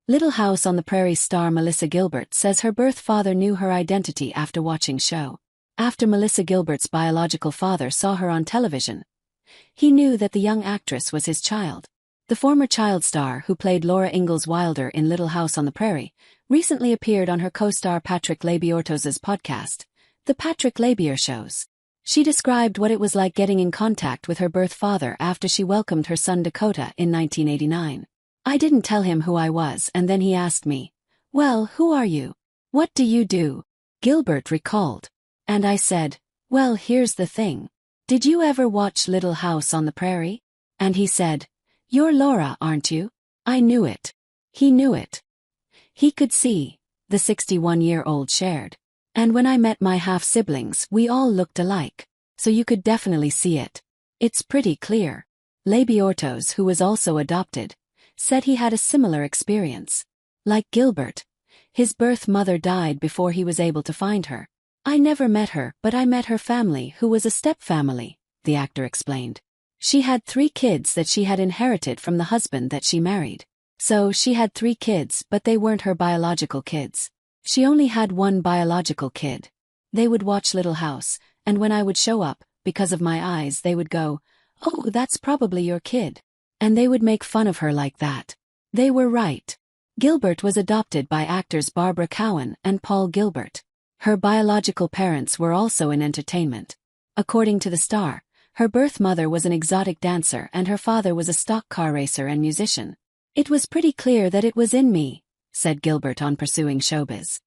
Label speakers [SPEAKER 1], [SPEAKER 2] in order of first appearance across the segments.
[SPEAKER 1] Little House on the Prairie star Melissa Gilbert says her birth father knew her identity after watching show. After Melissa Gilbert's biological father saw her on television, he knew that the young actress was his child. The former child star who played Laura Ingalls Wilder in Little House on the Prairie recently appeared on her co-star Patrick Labyorteaux's podcast, The Patrick Labior Shows. She described what it was like getting in contact with her birth father after she welcomed her son Dakota in 1989. "I didn't tell him who I was, and then he asked me, 'Well, who are you? What do you do?'" Gilbert recalled. "And I said, 'Well, here's the thing. Did you ever watch Little House on the Prairie?' And he said, 'You're Laura, aren't you?' I knew it. He knew it. He could see," the 61-year-old shared. "And when I met my half-siblings, we all looked alike. So you could definitely see it. It's pretty clear." Labyorteaux, who was also adopted, said he had a similar experience. Like Gilbert, his birth mother died before he was able to find her. "I never met her, but I met her family, who was a step-family," the actor explained. She had 3 kids that she had inherited from the husband that she married. So she had 3 kids, but they weren't her biological kids. She only had 1 biological kid. They would watch Little House, and when I would show up, because of my eyes, they would go, "Oh, that's probably your kid." And they would make fun of her like that. They were right. Gilbert was adopted by actors Barbara Cowan and Paul Gilbert. Her biological parents were also in entertainment. According to the star, her birth mother was an exotic dancer and her father was a stock car racer and musician. "It was pretty clear that it was in me," said Gilbert on Pursuing Showbiz.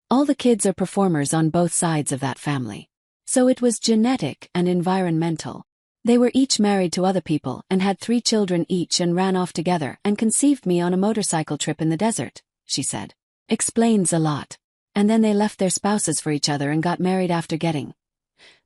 [SPEAKER 1] "All the kids are performers on both sides of that family. So it was genetic and environmental. They were each married to other people and had 3 children each and ran off together and conceived me on a motorcycle trip in the desert," she said. "Explains a lot. And then they left their spouses for each other and got married after getting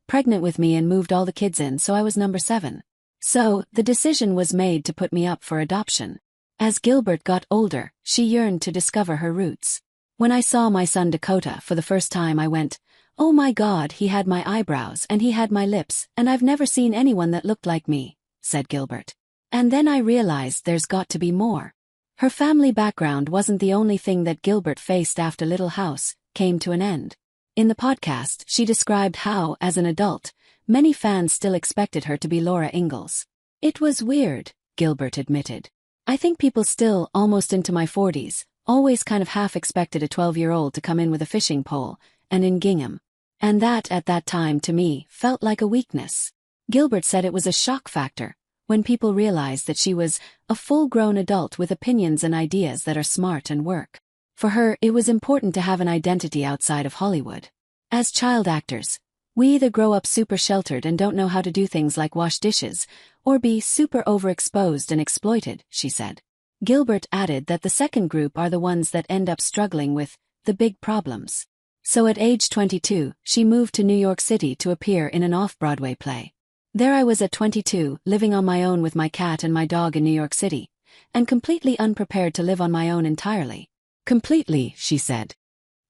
[SPEAKER 1] pregnant with me and moved all the kids in, so I was number 7. So, the decision was made to put me up for adoption." As Gilbert got older, she yearned to discover her roots. "When I saw my son Dakota for the first time, I went, 'Oh my God, he had my eyebrows and he had my lips, and I've never seen anyone that looked like me,'" said Gilbert. "And then I realized there's got to be more." Her family background wasn't the only thing that Gilbert faced after Little House came to an end. In the podcast, she described how, as an adult, many fans still expected her to be Laura Ingalls. "It was weird," Gilbert admitted. "I think people still, almost into my 40s, always kind of half expected a 12-year-old to come in with a fishing pole, and in gingham. And that, at that time, to me, felt like a weakness." Gilbert said it was a shock factor when people realized that she was a full-grown adult with opinions and ideas that are smart and work. For her, it was important to have an identity outside of Hollywood. "As child actors, we either grow up super sheltered and don't know how to do things like wash dishes, or be super overexposed and exploited," she said. Gilbert added that the second group are the ones that end up struggling with the big problems. So at age 22, she moved to New York City to appear in an off-Broadway play. "There I was at 22, living on my own with my cat and my dog in New York City, and completely unprepared to live on my own entirely. Completely," she said.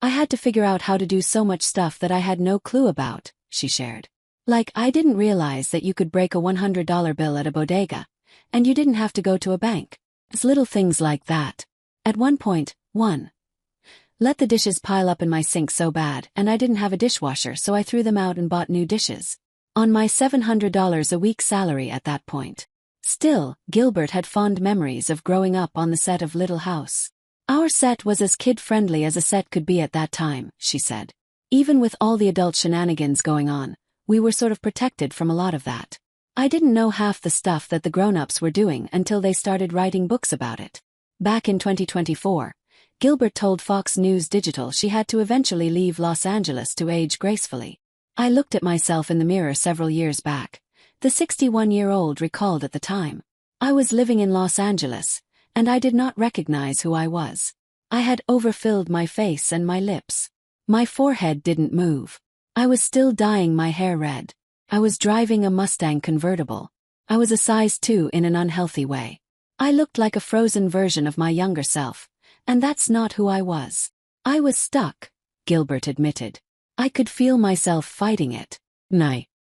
[SPEAKER 1] "I had to figure out how to do so much stuff that I had no clue about," she shared. "Like, I didn't realize that you could break a $100 bill at a bodega, and you didn't have to go to a bank. It's little things like that. At one point, let the dishes pile up in my sink so bad, and I didn't have a dishwasher, so I threw them out and bought new dishes. On my $700 a week salary at that point." Still, Gilbert had fond memories of growing up on the set of Little House. "Our set was as kid-friendly as a set could be at that time," she said. "Even with all the adult shenanigans going on, we were sort of protected from a lot of that. I didn't know half the stuff that the grown-ups were doing until they started writing books about it." Back in 2024, Gilbert told Fox News Digital she had to eventually leave Los Angeles to age gracefully. "I looked at myself in the mirror several years back," the 61-year-old recalled at the time. "I was living in Los Angeles, and I did not recognize who I was. I had overfilled my face and my lips. My forehead didn't move. I was still dyeing my hair red. I was driving a Mustang convertible. I was a size 2 in an unhealthy way. I looked like a frozen version of my younger self, and that's not who I was. I was stuck," Gilbert admitted. "I could feel myself fighting it.